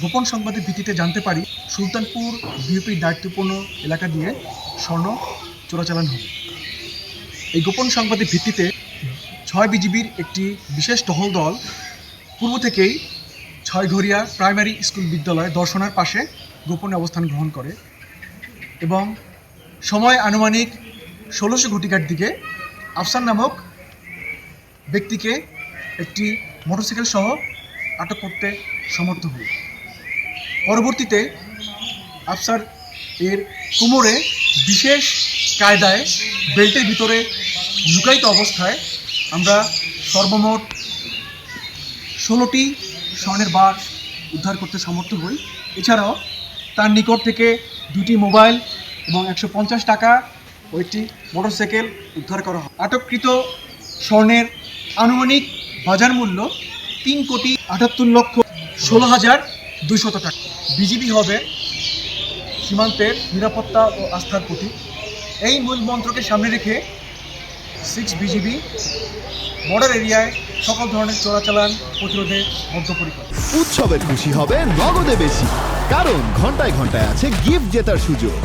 গোপন সংবাদের ভিত্তিতে জানতে পারি সুলতানপুর বিওপির দায়িত্বপূর্ণ এলাকা দিয়ে স্বর্ণ চোরাচালান হবে। এই গোপন সংবাদের ভিত্তিতে 6 বিজিবির একটি বিশেষ টহল দল পূর্ব থেকেই 6 ঘরিয়া প্রাইমারি স্কুল বিদ্যালয় দর্শনার পাশে গোপনে অবস্থান গ্রহণ করে এবং সময় আনুমানিক 1600 ঘটিকার দিকে আফসার নামক ব্যক্তিকে একটি মোটরসাইকেল সহ আটক করতে সমর্থ হয়। পরবর্তীতে আফসার এর কোমরে বিশেষ কায়দায় বেল্টের ভিতরে লুকায়িত অবস্থায় আমরা সর্বমোট 16টি স্বর্ণের বার উদ্ধার করতে সমর্থ হই। এছাড়াও তার নিকট থেকে 2টি মোবাইল এবং 150 টাকা ও একটি মোটরসাইকেল উদ্ধার করা হয়। আটককৃত স্বর্ণের আনুমানিক বাজার মূল্য 3,78,16,200 টাকা। বিজিবি হবে সীমান্তের নিরাপত্তা ও আস্থার প্রতীক। এই মূল মন্ত্রকে সামনে রেখে 6 বিজিবি বর্ডার এরিয়ায় সকল ধরনের চোরাচালান প্রতিরোধে বদ্ধপরিকর। উৎসবের খুশি হবে নগদে বেশি, কারণ ঘন্টায় ঘন্টায় আছে গিফট জেতার সুযোগ।